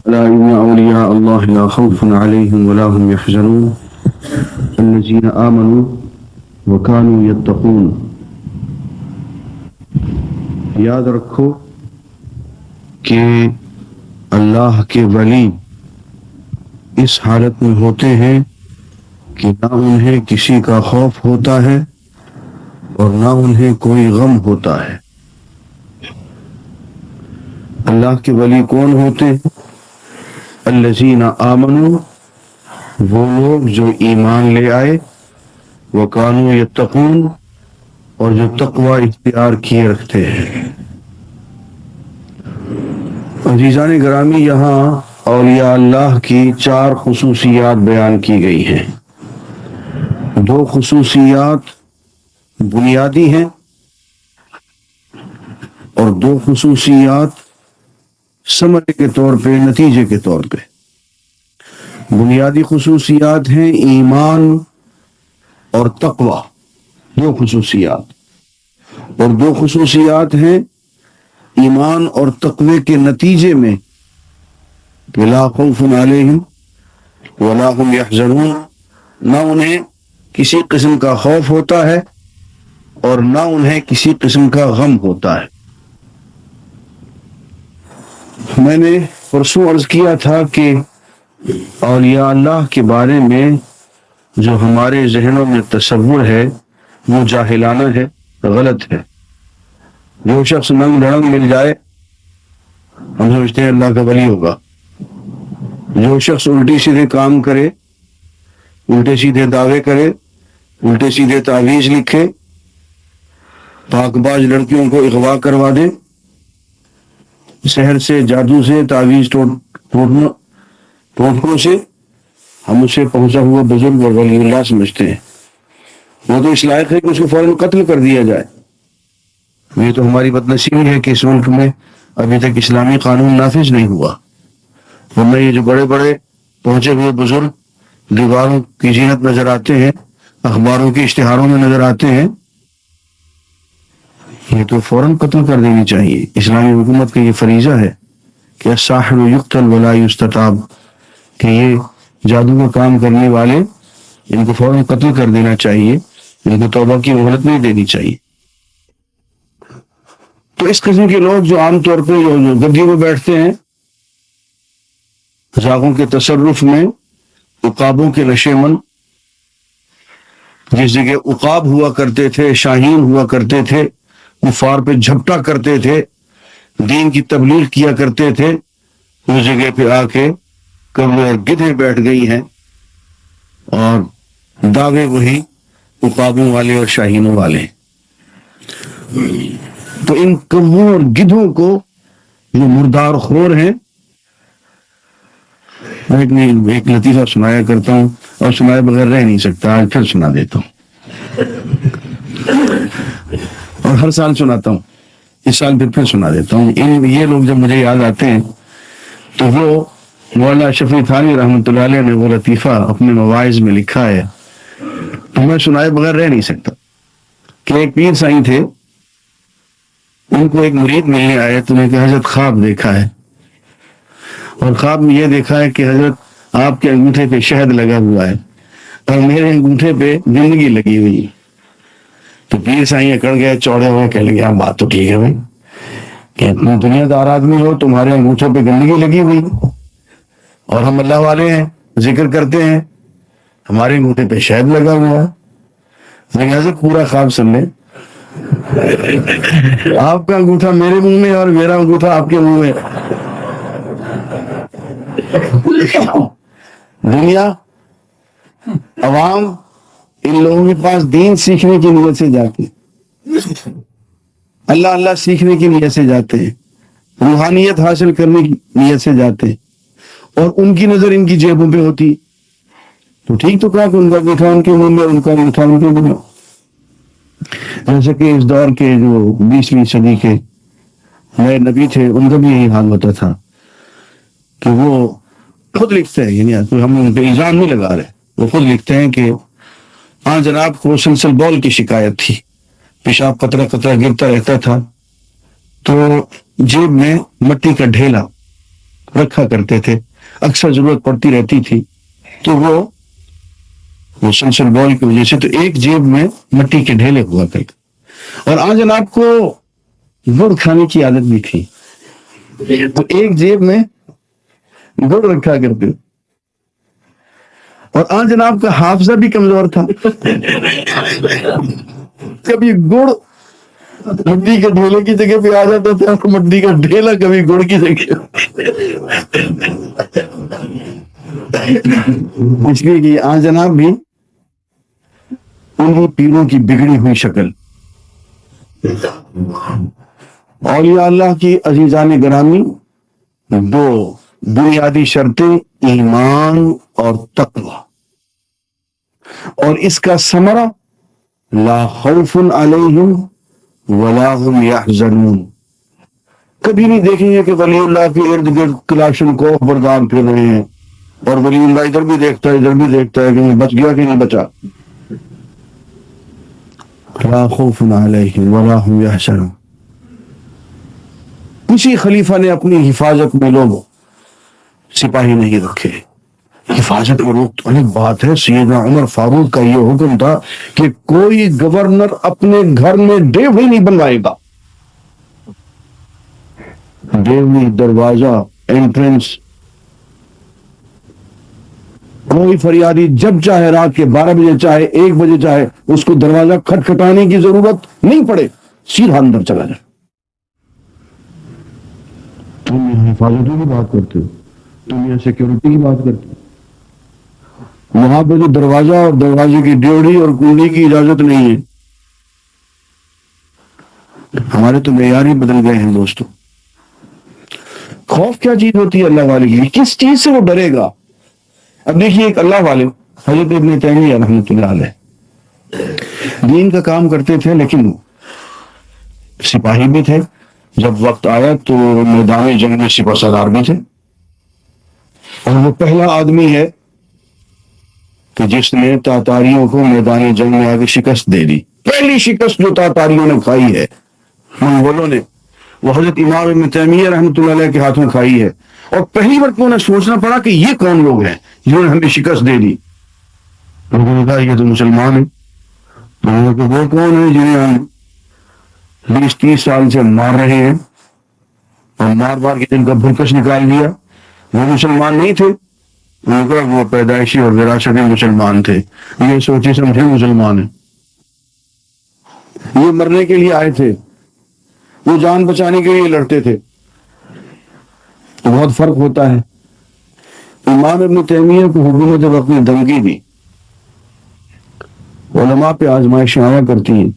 ألا إن أولياء الله لا خوف عليهم ولا هم يحزنون الذين آمنوا وكانوا يتقون. یاد رکھو کہ اللہ کے ولی اس حالت میں ہوتے ہیں کہ نہ انہیں کسی کا خوف ہوتا ہے اور نہ انہیں کوئی غم ہوتا ہے. اللہ کے ولی کون ہوتے ہیں؟ الذین آمنوا، وہ لوگ جو ایمان لے آئے، وکانوا یتقون، اور جو تقوی اختیار کیے رکھتے ہیں. عزیزان گرامی، یہاں اولیاء اللہ کی 4 خصوصیات بیان کی گئی ہیں. 2 خصوصیات بنیادی ہیں اور 2 خصوصیات ثمرے کے طور پہ، نتیجے کے طور پہ. بنیادی خصوصیات ہیں ایمان اور تقوی، 2 خصوصیات، اور 2 خصوصیات ہیں ایمان اور تقوی کے نتیجے میں لا خوف علیہم ولا هم یحزنون، نہ انہیں کسی قسم کا خوف ہوتا ہے اور نہ انہیں کسی قسم کا غم ہوتا ہے. میں نے پرسوں عرض کیا تھا کہ اولیاء اللہ کے بارے میں جو ہمارے ذہنوں میں تصور ہے وہ جاہلانہ ہے، غلط ہے. جو شخص ننگ دھڑنگ مل جائے ہم سمجھتے ہیں اللہ کا ولی ہوگا. جو شخص الٹی سیدھے کام کرے، الٹے سیدھے دعوے کرے، الٹے سیدھے تعویذ لکھے، پاک باز لڑکیوں کو اغوا کروا دے، سحر سے، جادو سے، تعویذ ٹوٹکوں سے ہم اسے پہنچا ہوا بزرگ اور ولی اللہ سمجھتے ہیں. وہ تو اس لائق ہے کہ اس کو فوراً قتل کر دیا جائے. یہ تو ہماری بدنصیبی ہے کہ اس ملک میں ابھی تک اسلامی قانون نافذ نہیں ہوا. ورنہ یہ جو بڑے بڑے پہنچے ہوئے بزرگ دیواروں کی زینت نظر آتے ہیں، اخباروں کے اشتہاروں میں نظر آتے ہیں، یہ تو فوراً قتل کر دینی چاہیے. اسلامی حکومت کا یہ فریضہ ہے کہ الساحر یقتل ولا یستتاب، کہ یہ جادو کا کام کرنے والے ان کو فوراً قتل کر دینا چاہیے، ان کو توبہ کی مہلت نہیں دینی چاہیے. تو اس قسم کے لوگ جو عام طور پہ گدی میں بیٹھتے ہیں، زاغوں کے تصرف میں، عقابوں کے نشے من، جس جگہ عقاب ہوا کرتے تھے، شاہین ہوا کرتے تھے، کفار پہ جھپٹا کرتے تھے، دین کی تبلیغ کیا کرتے تھے، اس جگہ پہ آ کے کبوتر اور گدھے بیٹھ گئی ہیں اور دعوے وہی عقابوں والے اور شاہینوں والے. تو ان کبوتروں اور گدھوں کو جو مردار خور ہیں، میں ایک لطیفہ سنایا کرتا ہوں اور سنائے بغیر رہ نہیں سکتا، آج پھر سنا دیتا ہوں اور ہر سال سناتا ہوں، اس سال پھر سنا دیتا ہوں. یہ لوگ جب مجھے یاد آتے ہیں تو وہ مولانا شفیع تھانوی رحمۃ اللہ علیہ نے وہ لطیفہ اپنے مواعظ میں لکھا ہے، تو میں سنائے بغیر رہ نہیں سکتا. کہ ایک پیر سائیں تھے، ان کو ایک مرید ملنے آئے تو انہوں نے کہا حضرت خواب دیکھا ہے، اور خواب میں یہ دیکھا ہے کہ حضرت آپ کے انگوٹھے پہ شہد لگا ہوا ہے اور میرے انگوٹھے پہ زندگی لگی ہوئی. تو پیر سائیں اکڑ گئے، چوڑے ہوئے، کہنے لگے ہاں بات تو ٹھیک ہے بھائی، کہ اتنے دنیا دار آدمی ہو، تمہارے انگوٹھے پہ گندگی لگی ہوئی اور ہم اللہ والے ہیں، ذکر کرتے ہیں، ہمارے انگوٹھے پہ شہد لگا ہوا ہے. لہٰذا پورا خواب سن لیں، آپ کا انگوٹھا میرے منہ میں اور میرا انگوٹھا آپ کے منہ میں. دنیا، عوام ان لوگوں کے پاس دین سیکھنے کی نیت سے جاتے، اللہ اللہ سیکھنے کی نیت سے جاتے ہیں، روحانیت حاصل کرنے کی نیت سے جاتے ہیں، اور ان کی نظر ان کی جیبوں پہ ہوتی. تو ٹھیک تو کہا کہ ان کا انگوٹھا ان کے منہ میں، ان کا انگوٹھا ان کے منہ میں. جیسے کہ اس دور کے جو 20ویں صدی کے نئے نبی تھے، ان کا بھی یہی حال ہوتا تھا کہ وہ خود لکھتے ہیں، یعنی ہم ان پہ الزام نہیں لگا رہے، وہ خود لکھتے ہیں کہ ہاں جناب کو سلسل بول کی شکایت تھی، پیشاب قطرہ قطرہ گرتا رہتا تھا، تو جیب میں مٹی کا ڈھیلا رکھا کرتے تھے، اکثر ضرورت پڑتی رہتی تھی تو وہ مسلسل بال کی وجہ سے تو ایک جیب میں مٹی کے ڈھیلے ہوا کرتے، اور آن جناب کو گڑ کھانے کی عادت بھی تھی، تو ایک جیب میں گڑ رکھا کرتے، اور آن جناب کا حافظہ بھی کمزور تھا، کبھی گڑ مٹی کے ڈھیلے کی جگہ پہ آ جاتا تھا اور مٹی کا ڈھیلا کبھی گڑ کی جگہ، اس لیے کہ آن جناب بھی انہیں پیروں کی بگڑی ہوئی شکل، اولیاء اللہ کی عزیزان گرامی، دو بنیادی شرطیں ایمان اور تقوی، اور اس کا ثمرہ لا خوف علیہم ولا هم یحزنون۔ کبھی نہیں دیکھیں گے کہ ولی اللہ کے ارد گرد کلاشن کو بردان پھر رہے ہیں، اور ولی اللہ ادھر بھی دیکھتا ہے ادھر بھی دیکھتا ہے کہ بچ گیا کہ نہیں بچا۔ لا خوف علیہم ولا هم یحزنون۔ کسی خلیفہ نے اپنی حفاظت میں لوگ سپاہی نہیں رکھے، حفاظت میں روک تو الگ بات ہے۔ سیدنا عمر فاروق کا یہ حکم تھا کہ کوئی گورنر اپنے گھر میں ڈیوڑی نہیں بنوائے گا، ڈیوڑی دروازہ انٹرنس، کوئی فریادی جب چاہے رات کے 12 بجے چاہے 1 بجے چاہے اس کو دروازہ کھٹکھٹانے کی ضرورت نہیں پڑے، سیدھا اندر چلا جائے۔ تم یہاں حفاظتوں کی بات کرتے ہو، تم یہاں سیکیورٹی کی بات کرتے ہو، وہاں پہ تو دروازہ اور دروازے کی ڈیوڑی اور کنڈی کی اجازت نہیں ہے۔ ہمارے تو معیار ہی بدل گئے ہیں دوستو۔ خوف کیا چیز ہوتی ہے اللہ والے کی؟ کس چیز سے وہ ڈرے گا؟ اب دیکھیے ایک اللہ والے حضرت ابن تیمیہ رحمۃ اللہ علیہ دین کا کام کرتے تھے، لیکن سپاہی بھی تھے، جب وقت آیا تو میدان جنگ میں سپہ سالار بھی تھے، اور وہ پہلا آدمی ہے کہ جس نے تاتاریوں کو میدان جنگ میں آگے شکست دے دی۔ پہلی شکست جو تاتاریوں نے کھائی ہے منگولوں نے، وہ حضرت امام ابن تیمیہ رحمۃ اللہ علیہ کے ہاتھوں کھائی ہے، اور پہلی مرتبہ انہیں سوچنا پڑا کہ یہ کون لوگ ہیں جنہوں نے ہمیں شکست دے دی۔ لوگوں نے کہا یہ تو مسلمان ہیں۔ لوگوں نے کہا وہ کون ہیں جنہیں ہم 20-30 سال سے مار رہے ہیں اور مار مار کے جن کا بھرکش نکال دیا؟ وہ مسلمان نہیں تھے؟ انہوں نے کہا وہ پیدائشی اور وراثتی مسلمان تھے، یہ سوچی سمجھے مسلمان ہیں، یہ مرنے کے لیے آئے تھے، وہ جان بچانے کے لیے لڑتے تھے۔ تو بہت فرق ہوتا ہے۔ امام ابن تیمیہ کو حکومت وقت نے دھمکی دی، علماء پہ آزمائشیں آیا کرتی ہیں،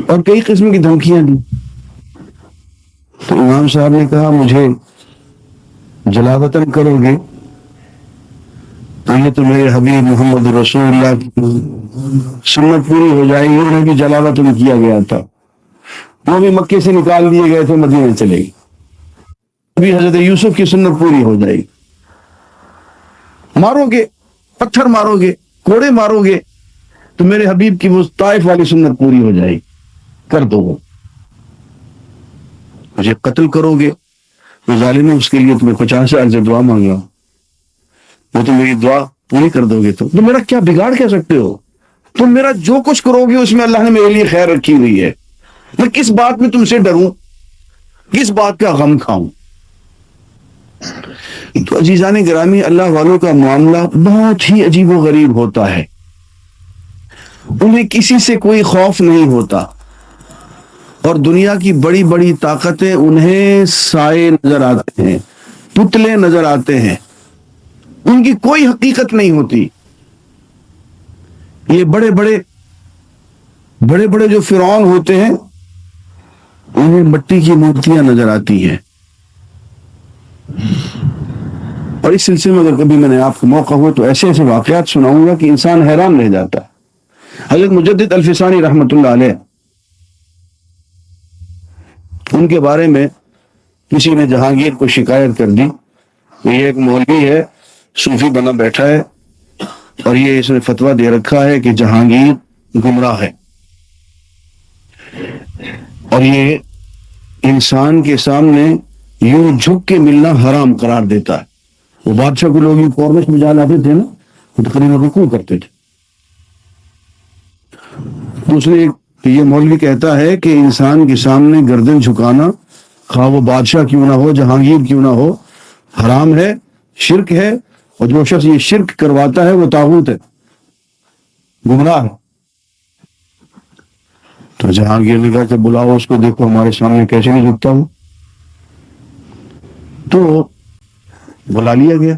اور کئی قسم کی دھمکیاں دی۔ تو امام صاحب نے کہا مجھے جلاوطن کرو گے تو یہ تو میرے حبیب محمد رسول اللہ کی سنت پوری ہو جائے گی۔ انہیں بھی جلاوطن کیا گیا تھا، وہ بھی مکے سے نکال دیے گئے تھے، مدینے چلے گی، ابھی حضرت یوسف کی سنت پوری ہو جائے گی۔ مارو گے، پتھر مارو گے، کوڑے مارو گے تو میرے حبیب کی وہ طائف والی سنت پوری ہو جائے گی، کر دو گے۔ مجھے قتل کرو گے تو ظالم ہے، اس کے لیے تمہیں 50 سال سے دعا مانگا، وہ تو میری دعا پوری کر دو گے تو میرا کیا بگاڑ کہہ سکتے ہو؟ تم میرا جو کچھ کرو گے اس میں اللہ نے میرے لیے خیر رکھی ہوئی ہے، میں کس بات میں تم سے ڈروں، کس بات کا غم کھاؤں؟ تو عزیزان گرامی، اللہ والوں کا معاملہ بہت ہی عجیب و غریب ہوتا ہے۔ انہیں کسی سے کوئی خوف نہیں ہوتا، اور دنیا کی بڑی بڑی طاقتیں انہیں سائے نظر آتے ہیں، پتلے نظر آتے ہیں، ان کی کوئی حقیقت نہیں ہوتی۔ یہ بڑے بڑے جو فرعون ہوتے ہیں انہیں مٹی کی مورتیاں نظر آتی ہیں۔ اور اس سلسلے میں اگر کبھی میں نے آپ کو موقع ہوا تو ایسے ایسے واقعات سناؤں گا کہ انسان حیران رہ جاتا ہے۔ حضرت مجدد الفسانی رحمۃ اللہ علیہ، ان کے بارے میں کسی نے جہانگیر کو شکایت کر دی، یہ ایک مولوی ہے، صوفی بنا بیٹھا ہے، اور یہ اس نے فتویٰ دے رکھا ہے کہ جہانگیر گمراہ ہے، اور یہ انسان کے سامنے یوں جھک کے ملنا حرام قرار دیتا ہے. وہ بادشاہ کو لوگ یوں کورنش میں جا لاتے تھے نا، وہ تقریباً رکوع کرتے تھے. دوسرے یہ مولوی کہتا ہے کہ انسان کے سامنے گردن جھکانا، خواہ وہ بادشاہ کیوں نہ ہو، جہانگیر کیوں نہ ہو، حرام ہے، شرک ہے، اور جو شخص یہ شرک کرواتا ہے وہ طاغوت ہے، گمراہ ہے. تو جہانگیر نے کہا کہ بلاؤ اس کو، دیکھو ہمارے سامنے کیسے نہیں جھکتا ہوں. تو بلا لیا گیا.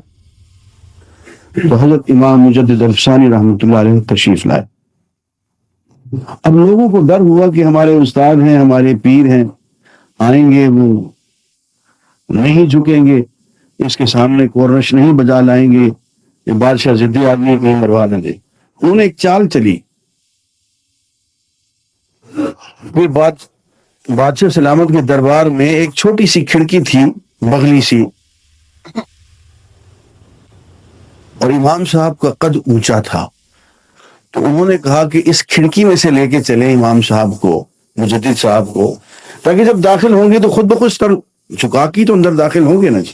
تو حضرت امام مجدد الفسانی رحمۃ اللہ علیہ تشریف لائے. اب لوگوں کو ڈر ہوا کہ ہمارے استاد ہیں، ہمارے پیر ہیں، آئیں گے، وہ نہیں جھکیں گے، اس کے سامنے کورنش نہیں بجا لائیں گے، یہ بادشاہ ضدی آدمی کو مروا نہ دے. انہوں نے ایک چال چلی. پھر بادشاہ سلامت کے دربار میں ایک چھوٹی سی کھڑکی تھی، بغلی سی، اور امام صاحب کا قد اونچا تھا. تو انہوں نے کہا کہ اس کھڑکی میں سے لے کے چلے امام صاحب کو، مجدد صاحب کو، تاکہ جب داخل ہوں گے تو خود بخود سر جھکا کے تو اندر داخل ہوں گے نا جی.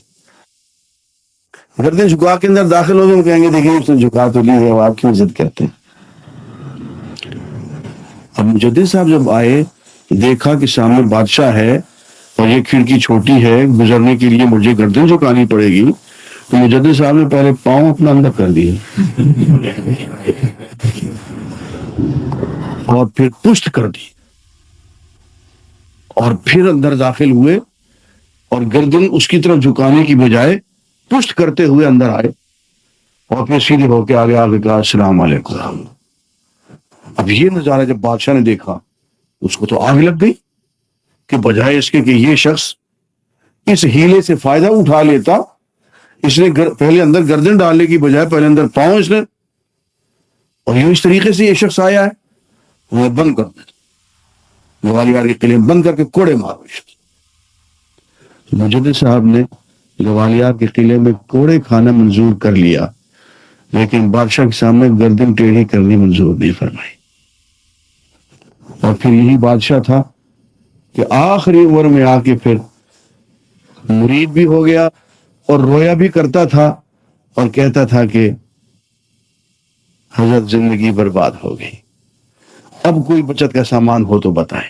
گردن جھکا کے اندر داخل ہو گئے، ہم کہیں گے دیکھیں اس نے جھکا تو لی ہے، آپ کیوں عزت کرتے ہیں. اب مجدد صاحب جب آئے، دیکھا کہ سامنے بادشاہ ہے اور یہ کھڑکی چھوٹی ہے، گزرنے کے لیے مجھے گردن جھکانی پڑے گی. تو مجدد صاحب نے پہلے پاؤں اپنا اندر کر دیے اور پھر پشت کر دی، اور پھر اندر داخل ہوئے، اور گردن اس کی طرف جھکانے کی بجائے پشت کرتے ہوئے اندر آئے، اور پھر سیدھے ہو کے آگے کہا السلام علیکم. اب یہ نظارہ جب بادشاہ نے دیکھا، اس کو تو آگ لگ گئی کہ بجائے اس کے کہ یہ شخص اس ہیلے سے فائدہ اٹھا لیتا، اس نے پہلے اندر گردن ڈالنے کی بجائے پہلے اندر پاؤں اس نے، اور یوں اس طریقے سے یہ شخص آیا ہے، وہ بند کر دیتا، گوالیار کے قلعے بند کر کے کوڑے مارو. مجدد صاحب نے گوالیار کے قلعے میں کوڑے کھانا منظور کر لیا، لیکن بادشاہ کے سامنے گردن ٹیڑھی کرنی منظور نہیں فرمائی. اور پھر یہی بادشاہ تھا کہ آخری عمر میں آ کے پھر مرید بھی ہو گیا اور رویا بھی کرتا تھا اور کہتا تھا کہ حضرت زندگی برباد ہو گئی، اب کوئی بچت کا سامان ہو تو بتائیں.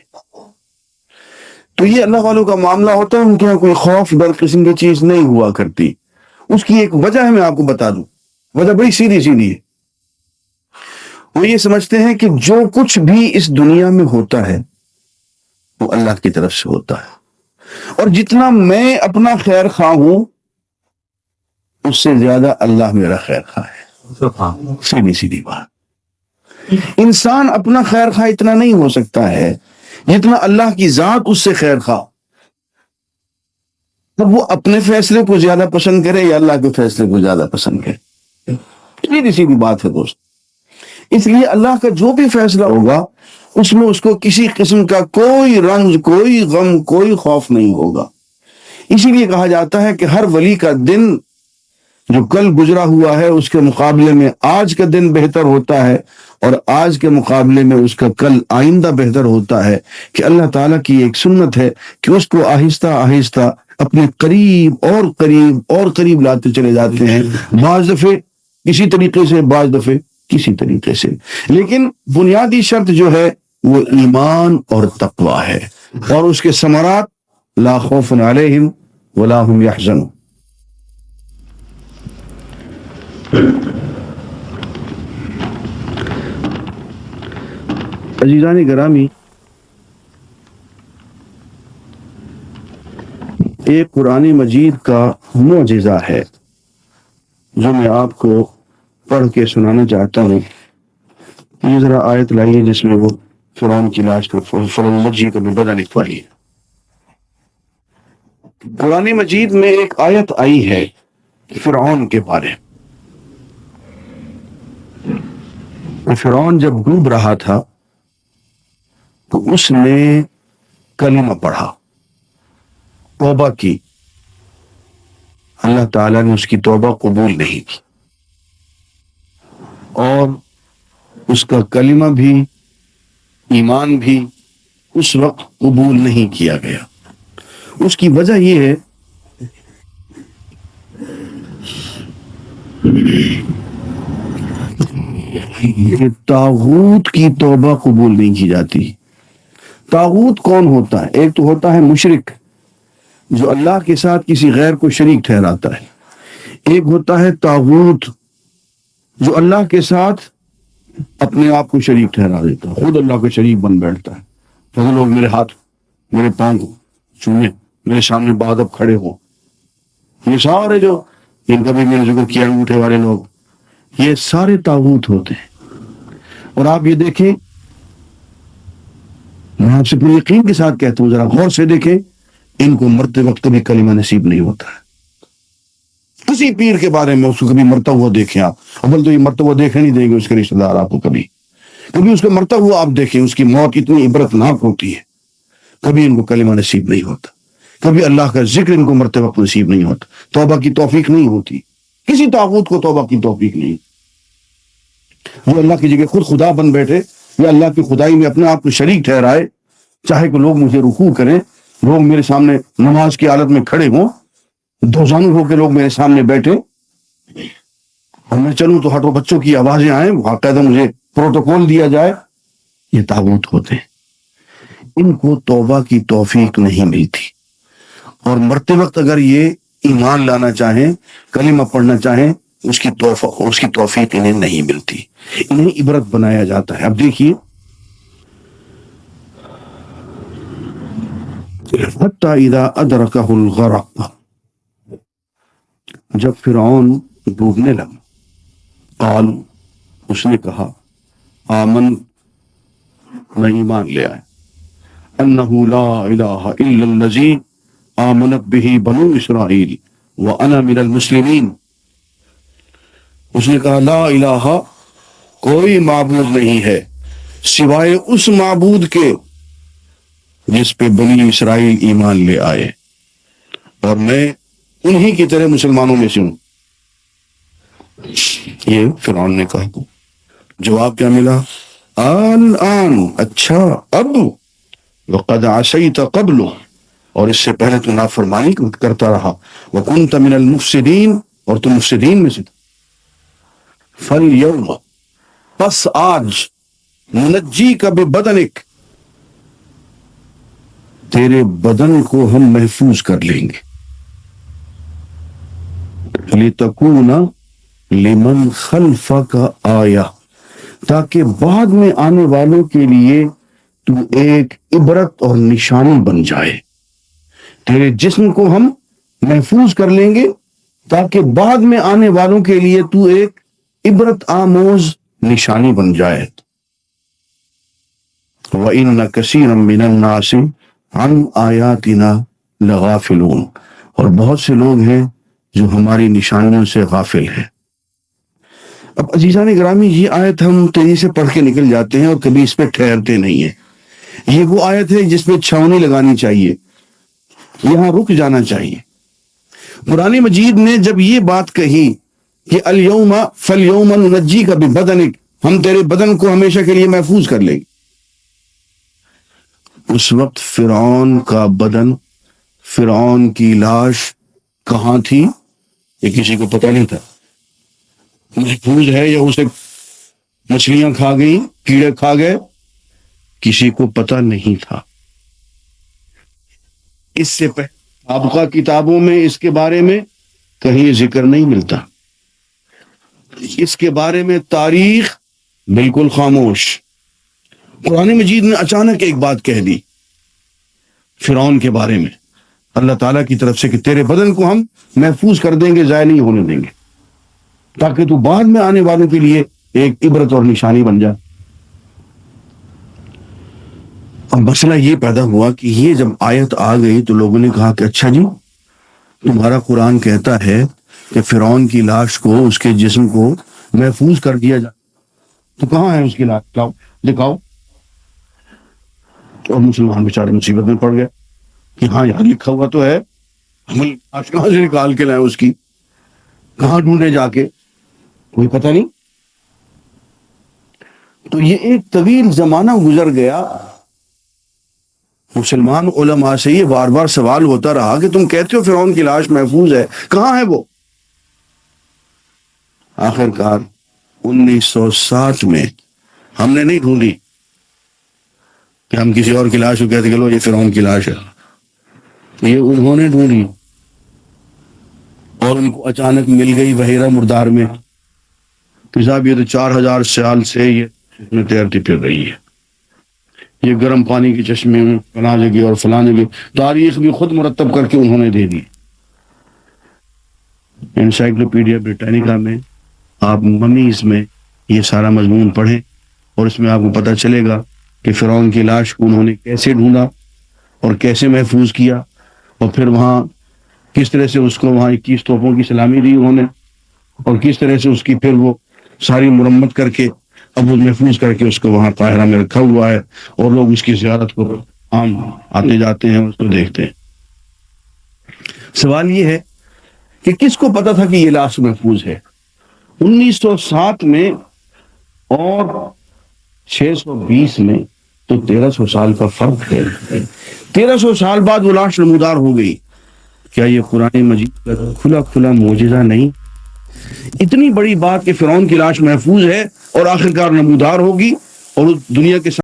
تو یہ اللہ والوں کا معاملہ ہوتا ہے، ان کے یہاں کوئی خوف ڈر قسم کی چیز نہیں ہوا کرتی. اس کی ایک وجہ ہے، میں آپ کو بتا دوں، وجہ بڑی سیدھی سیدھی ہے. وہ یہ سمجھتے ہیں کہ جو کچھ بھی اس دنیا میں ہوتا ہے وہ اللہ کی طرف سے ہوتا ہے، اور جتنا میں اپنا خیر خواہ ہوں اس سے زیادہ اللہ میرا خیر خواہ ہے. سیدھی سیدھی بات. انسان اپنا خیر خواہ اتنا نہیں ہو سکتا ہے جتنا اللہ کی ذات اس سے خیر خواہ. تب وہ اپنے فیصلے کو زیادہ پسند کرے یا اللہ کے فیصلے کو زیادہ پسند کرے. سیدھی سیدھی بات ہے دوست. اس لیے اللہ کا جو بھی فیصلہ ہوگا اس میں اس کو کسی قسم کا کوئی رنج، کوئی غم، کوئی خوف نہیں ہوگا. اسی لیے کہا جاتا ہے کہ ہر ولی کا دن جو کل گزرا ہوا ہے اس کے مقابلے میں آج کا دن بہتر ہوتا ہے، اور آج کے مقابلے میں اس کا کل آئندہ بہتر ہوتا ہے. کہ اللہ تعالیٰ کی ایک سنت ہے کہ اس کو آہستہ آہستہ اپنے قریب اور قریب اور قریب لاتے چلے جاتے ہیں، بعض دفعے کسی طریقے سے، بعض دفعے کسی طریقے سے. لیکن بنیادی شرط جو ہے وہ ایمان اور تقوی ہے، اور اس کے ثمرات لا خوف علیہم ولا هم يحزنون. عزیزان گرامی، ایک قرآن مجید کا معجزہ ہے جو میں آپ کو پڑھ کے سنانا چاہتا ہوں. یہ ذرا آیت لائیے جس میں وہ فرعون کی لاش کو فرعون کا بدن لکھوائی ہے. قرآن مجید میں ایک آیت آئی ہے فرعون کے بارے. فرعون جب ڈوب رہا تھا تو اس نے کلمہ پڑھا، توبہ کی. اللہ تعالیٰ نے اس کی توبہ قبول نہیں کی، اور اس کا کلمہ بھی، ایمان بھی اس وقت قبول نہیں کیا گیا. اس کی وجہ یہ ہے کہ طاغوت کی توبہ قبول نہیں کی جاتی۔ طاغوت کون ہوتا ہے؟ ایک تو ہوتا ہے مشرک، جو اللہ کے ساتھ کسی غیر کو شریک ٹھہراتا ہے۔ ایک ہوتا ہے طاغوت، جو اللہ کے ساتھ اپنے آپ کو شریک ٹھہرا دیتا ہے، خود اللہ کا شریک بن بیٹھتا ہے۔ تو لوگ میرے ہاتھ میرے پاؤں چومیں، میرے سامنے بادب کھڑے ہوں، یہ سارے جو ان کا بھی میں نے ذکر کیا انگوٹھے والے لوگ، یہ سارے طاغوت ہوتے ہیں۔ اور آپ یہ دیکھیں، میں آپ سے پورے یقین کے ساتھ کہتا ہوں، ذرا غور سے دیکھیں، ان کو مرتے وقت کبھی کلمہ نصیب نہیں ہوتا ہے۔ کسی پیر کے بارے میں اس کو کبھی مرتا ہوا دیکھیں آپ، اول تو یہ مرتا ہوا دیکھنے نہیں دیں گے اس کے رشتہ دار آپ کو، کبھی اس کو مرتا ہوا آپ دیکھیں، اس کی موت اتنی عبرتناک ہوتی ہے، کبھی ان کو کلمہ نصیب نہیں ہوتا، کبھی اللہ کا ذکر ان کو مرتے وقت نصیب نہیں ہوتا، توبہ کی توفیق نہیں ہوتی۔ کسی طاغوت کو توبہ کی توفیق نہیں۔ وہ اللہ کی جگہ خود خدا بن بیٹھے یا اللہ کی خدائی میں اپنے آپ کو شریک ٹھہرائے، چاہے کہ لوگ مجھے رکوع کریں، لوگ میرے سامنے نماز کی حالت میں کھڑے ہوں، دوزانو ہو کے لوگ میرے سامنے بیٹھے اور میں چلوں تو ہٹو بچوں کی آوازیں آئیں، باقاعدہ مجھے پروٹوکول دیا جائے، یہ طاغوت ہوتے ہیں۔ ان کو توبہ کی توفیق نہیں ملتی، اور مرتے وقت اگر یہ ایمان لانا چاہیں، کلمہ پڑھنا چاہیں، اس کی توفیق انہیں نہیں ملتی، انہیں عبرت بنایا جاتا ہے۔ اب دیکھیے، حتی اذا ادرکہ الغرق، جب فرعون ڈوبنے لگا، قال، اس نے کہا، آمن، میں ایمان لے آئے، انہ لا الہ الا الذی آمنت بہ بنو اسرائیل وانا من المسلمین۔ اس نے کہا لا الہ، کوئی معبود نہیں ہے سوائے اس معبود کے جس پہ بنی اسرائیل ایمان لے آئے، اور میں انہی کی طرح مسلمانوں میں سے ہوں۔ یہ فرعون نے کہا۔ جواب کیا ملا؟ الآن، اچھا اب، وقد عصیت قبل، اور اس سے پہلے تو نافرمانی کرتا رہا، وکنت من المفسدین، اور تو مفسدین میں سے تھا۔ فالیوم، پس آج، ننجیک ببدنک، تیرے بدن کو ہم محفوظ کر لیں گے، لتکون لمن خلفک آیہ، تاکہ بعد میں آنے والوں کے لیے تو ایک عبرت اور نشانی بن جائے۔ تیرے جسم کو ہم محفوظ کر لیں گے تاکہ بعد میں آنے والوں کے لیے تو ایک عبرت آموز نشانی بن جائے۔ وَإِنَّ كَثِيرًا مِّنَ النَّاسِ عَنْ آيَاتِنَا لَغَافِلُونَ، اور بہت سے لوگ ہیں جو ہماری نشانیوں سے غافل ہیں۔ اب عزیزان گرامی، یہ آیت ہم تیزی سے پڑھ کے نکل جاتے ہیں اور کبھی اس پہ ٹھہرتے نہیں ہیں۔ یہ وہ آیت ہے جس پہ چھاؤنی لگانی چاہیے، یہاں رک جانا چاہیے۔ قرآن مجید نے جب یہ بات کہی کہ الیوم فالیوم ننجیک ببدنک، ہم تیرے بدن کو ہمیشہ کے لیے محفوظ کر لیں گے، اس وقت فرعون کا بدن، فرعون کی لاش کہاں تھی یہ کسی کو پتہ نہیں تھا۔ محفوظ ہے یا اسے مچھلیاں کھا گئیں، کیڑے کھا گئے، کسی کو پتہ نہیں تھا۔ اس سے پہلے سابقہ کتابوں میں اس کے بارے میں کہیں ذکر نہیں ملتا، اس کے بارے میں تاریخ بالکل خاموش۔ قرآن مجید نے اچانک ایک بات کہہ دی فرعون کے بارے میں اللہ تعالیٰ کی طرف سے کہ تیرے بدن کو ہم محفوظ کر دیں گے، ضائع نہیں ہونے دیں گے، تاکہ تو بعد میں آنے والوں کے لیے ایک عبرت اور نشانی بن جائے۔ اب مسئلہ یہ پیدا ہوا کہ یہ جب آیت آ گئی تو لوگوں نے کہا کہ اچھا جی، تمہارا قرآن کہتا ہے کہ فرعون کی لاش کو، اس کے جسم کو محفوظ کر دیا جائے، تو کہاں ہے اس کی لاش؟ لاؤ دکھاؤ۔ اور مسلمان بیچارے مصیبت میں پڑ گئے کہ ہاں یہاں لکھا ہوا تو ہے، ہم لاش کہاں سے نکال کے لائیں، اس کی کہاں ڈھونڈے جا کے، کوئی پتہ نہیں۔ تو یہ ایک طویل زمانہ گزر گیا، مسلمان علماء سے یہ بار بار سوال ہوتا رہا کہ تم کہتے ہو فرعون کی لاش محفوظ ہے، کہاں ہے وہ؟ آخر کار 1960 میں ہم نے نہیں ڈھونڈی کہ ہم کسی اور کی لاش کو کہتے کہ لو یہ فرعون کی لاش ہے، یہ انہوں نے ڈھونڈی اور ان کو اچانک مل گئی بحیرہ مردار میں کہ صاحب یہ تو 4000 سال سے یہ اس میں تیرتی پھر رہی ہے، یہ گرم پانی کے چشمے میں فلاں جگہ اور فلاں جگہ، تاریخ بھی خود مرتب کر کے انہوں نے دے دی۔ انسائکلوپیڈیا بریٹانیکا میں آپ ممیز میں یہ سارا مضمون پڑھیں اور اس میں آپ کو پتہ چلے گا کہ فرعون کی لاش کو انہوں نے کیسے ڈھونڈا اور کیسے محفوظ کیا، اور پھر وہاں کس طرح سے اس کو وہاں 21 توپوں کی سلامی دی انہوں نے، اور کس طرح سے اس کی پھر وہ ساری مرمت کر کے اب وہ محفوظ کر کے اس کو وہاں قاہرہ میں رکھا ہوا ہے، اور لوگ اس کی زیارت کو عام آتے جاتے ہیں، اس کو دیکھتے ہیں۔ سوال یہ ہے کہ کس کو پتا تھا کہ یہ لاش محفوظ ہے؟ 1907 میں اور 620 میں تو 1300 سال کا فرق ہے۔ 1300 سال بعد وہ لاش نمودار ہو گئی۔ کیا یہ قرآن مجید کا کھلا کھلا معجزہ نہیں؟ اتنی بڑی بات کہ فرعون کی لاش محفوظ ہے اور آخرکار نمودار ہوگی اور دنیا کے